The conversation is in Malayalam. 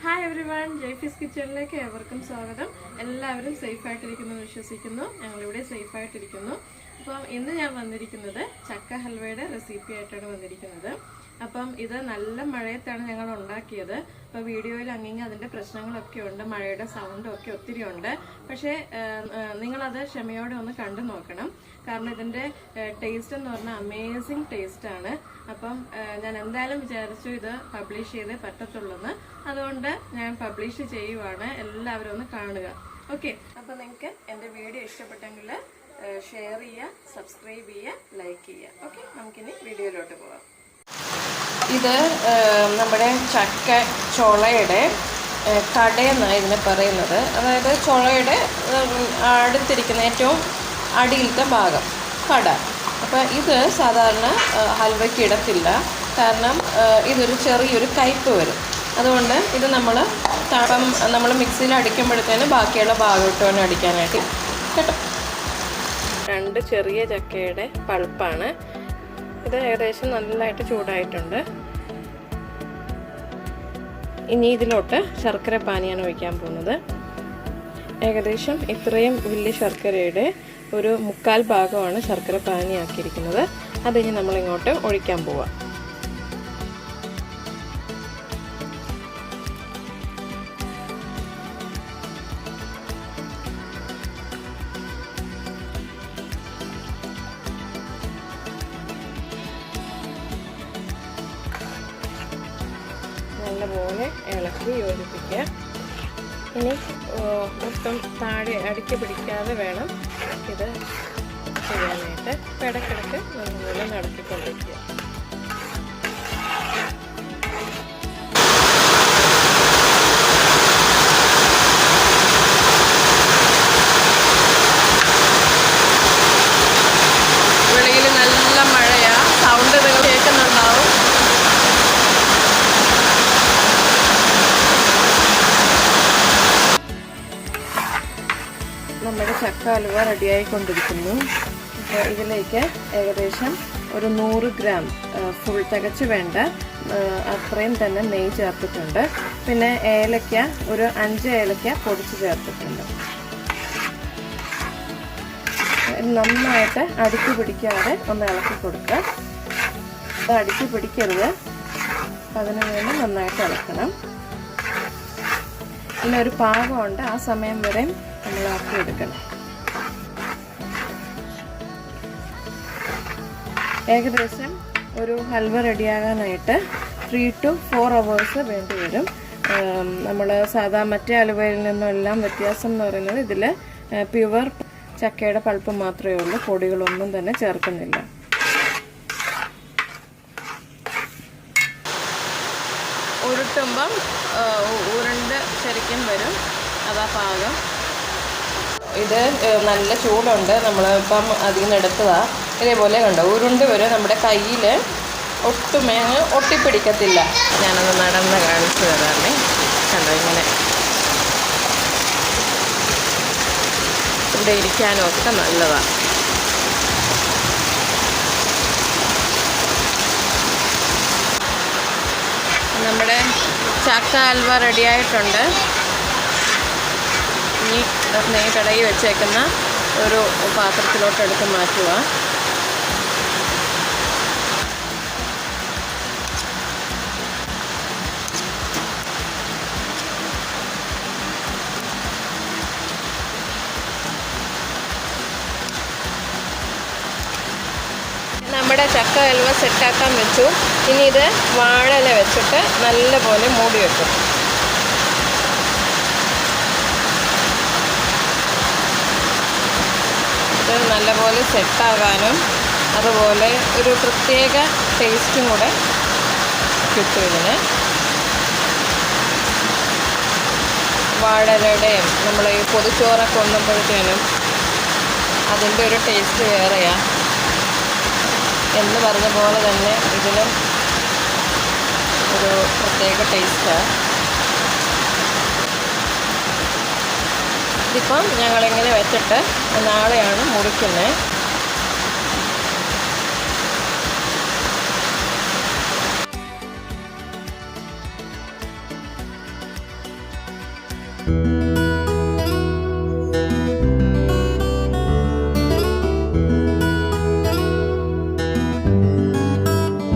Hi everyone, Jaify Kitchen ലേക്ക് ഏവർക്കും സ്വാഗതം. എല്ലാവരും സേഫ് ആയിട്ടിരിക്കുന്നു വിശ്വസിക്കുന്നു. ഞങ്ങൾ ഇവിടെ സേഫ് ആയിട്ടിരിക്കുന്നു. അപ്പോൾ ഇന്ന് ഞാൻ വന്നിരിക്കുന്നത് ചക്ക ഹൽവയുടെ റെസിപ്പി ആയിട്ടാണ് വന്നിരിക്കുന്നത്. അപ്പം ഇത് നല്ല മഴയത്താണ് ഞങ്ങൾ ഉണ്ടാക്കിയത്. അപ്പോൾ വീഡിയോയിൽ അങ്ങിങ്ങ് അതിന്റെ പ്രശ്നങ്ങളൊക്കെ ഉണ്ട്, മഴയുടെ സൗണ്ടും ഒക്കെ ഒത്തിരി ഉണ്ട്. പക്ഷേ നിങ്ങളത് ക്ഷമയോടെ ഒന്ന് കണ്ടു നോക്കണം. കാരണം ഇതിന്റെ ടേസ്റ്റ് എന്ന് പറഞ്ഞാൽ അമേസിങ് ടേസ്റ്റ് ആണ്. അപ്പം ഞാൻ എന്തായാലും വിചാരിച്ചു ഇത് പബ്ലിഷ് ചെയ്തേ പറ്റത്തുള്ളൂ. അതുകൊണ്ട് ഞാൻ പബ്ലിഷ് ചെയ്യുവാണ്. എല്ലാവരും ഒന്ന് കാണുക. ഓക്കെ, അപ്പൊ നിങ്ങൾക്ക് എന്റെ വീഡിയോ ഇഷ്ടപ്പെട്ടെങ്കിൽ ഷെയർ ചെയ്യുക, സബ്സ്ക്രൈബ് ചെയ്യുക, ലൈക്ക് ചെയ്യുക. ഓക്കെ, നമുക്കിനി വീഡിയോയിലോട്ട് പോവാം. ഇത് നമ്മുടെ ചക്ക ചൊളയുടെ കടയെന്നാണ് ഇതിനെ പറയുന്നത്. അതായത് ചൊളയുടെ അടുത്തിരിക്കുന്ന ഏറ്റവും അടിയിലത്തെ ഭാഗം കട. അപ്പോൾ ഇത് സാധാരണ ഹൽവയ്ക്ക് ഇടത്തില്ല, കാരണം ഇതൊരു ചെറിയൊരു കയ്പ്പ് വരും. അതുകൊണ്ട് ഇത് നമ്മൾ മിക്സിയിൽ അടിക്കുമ്പോഴത്തേന് ബാക്കിയുള്ള ഭാഗത്തോട്ട് വേണം അടിക്കാനായിട്ട് കേട്ടോ. 2 ചെറിയ ചക്കയുടെ പൾപ്പാണ് ഇത്. ഏകദേശം നല്ലതായിട്ട് ചൂടായിട്ടുണ്ട്. ഇനി ഇതിലോട്ട് ശർക്കര പാനിയാണ് ഒഴിക്കാൻ പോകുന്നത്. ഏകദേശം ഇത്രയും വലിയ ശർക്കരയുടെ ഒരു 1/4 ഭാഗമാണ് ശർക്കര പാനി ആക്കിയിരിക്കുന്നത്. അതിനി നമ്മളിങ്ങോട്ട് ഒഴിക്കാൻ പോവാം. നല്ലപോലെ ഇളക്കി യോജിപ്പിക്കുക. ഇനി ഒട്ടും താഴെ അടുക്കി പിടിക്കാതെ വേണം ഇത് ചെയ്യാനായിട്ട്. ഇടയ്ക്കിടയ്ക്ക് നല്ലപോലെ നടത്തിക്കൊണ്ടിരിക്കുക. വെളിയിൽ നല്ല മഴയാ, സൗണ്ട് നിങ്ങൾ കേൾക്കുന്നുണ്ടാവും. നമ്മുടെ ചക്ക ഹൽവ റെഡിയായിക്കൊണ്ടിരിക്കുന്നു. അപ്പോൾ ഇതിലേക്ക് ഏകദേശം ഒരു 100 ഗ്രാം ഫുൾ തികച്ച് വേണ്ട അത്രയും തന്നെ നെയ്യ് ചേർത്തിട്ടുണ്ട്. പിന്നെ ഏലക്ക ഒരു 5 ഏലക്ക പൊടിച്ച് ചേർത്തിട്ടുണ്ട്. നന്നായിട്ട് അടുക്കി പിടിക്കാതെ ഒന്ന് ഇളക്കി കൊടുക്കുക. അത് അടുക്കി പിടിക്കരുത്, അതിന് വേണ്ടി നന്നായിട്ട് ഇളക്കണം. പിന്നെ ഒരു പാകമുണ്ട്, ആ സമയം വരെ നമ്മൾ ആക്കി എടുക്കണം. ഏകദേശം ഒരു ഹൽവ റെഡിയാകാനായിട്ട് 3 to 4 hours വേണ്ടി വരും. നമ്മൾ സാധാ മറ്റേ ഹൽവയിൽ നിന്നെല്ലാം വ്യത്യാസം എന്ന് പറയുന്നത് ഇതിൽ പ്യുവർ ചക്കയുടെ പൾപ്പ് മാത്രമേ ഉള്ളൂ, പൊടികളൊന്നും തന്നെ ചേർക്കുന്നില്ല. ഉരുട്ടുമ്പം ഉരുണ്ട് ശരിക്കും വരും, അതാ പാകം. ഇത് നല്ല ചൂടുണ്ട്, നമ്മളിപ്പം അതിൽ നിന്ന് എടുത്തതാണ്. ഇതേപോലെ കണ്ടോ ഉരുണ്ട് വരും. നമ്മുടെ കയ്യിൽ ഒട്ടുമേ ഒട്ടിപ്പിടിക്കത്തില്ല. ഞാനൊന്ന് നടന്ന് കാണിച്ചു തരാമേ. കണ്ടോ, ഇങ്ങനെ ഇവിടെ ഇരിക്കാനും ഒക്കെ നല്ലതാണ്. നമ്മുടെ ചക്ക ഹൽവ റെഡിയായിട്ടുണ്ട്. ഇനി നെയ്യ് കടയിൽ വെച്ചേക്കുന്ന ഒരു പാത്രത്തിലോട്ട് എടുത്ത് മാറ്റുക. നമ്മുടെ ചക്ക ഹൽവ സെറ്റാക്കാൻ വെച്ചു. ഇനി ഇത് വാഴയില വെച്ചിട്ട് നല്ലപോലെ മൂടി വെക്കും. ഇത് നല്ലപോലെ സെറ്റാകാനും അതുപോലെ ഒരു പ്രത്യേക ടേസ്റ്റും കൂടെ കിട്ടും ഇതിന്. വാഴയിലയുടെയും നമ്മൾ ഈ പൊതിച്ചോറൊക്കെ കൊണ്ടുമ്പോഴത്തേനും അതിൻ്റെ ഒരു ടേസ്റ്റ് വേറെയാണ് എന്ന് പറഞ്ഞ പോലെ തന്നെ ഇതിനും ഒരു പ്രത്യേക ടേസ്റ്റാണ്. ഇതിപ്പം ഞങ്ങളിങ്ങനെ വെച്ചിട്ട് നാളെയാണ് മുറിക്കുന്നത്.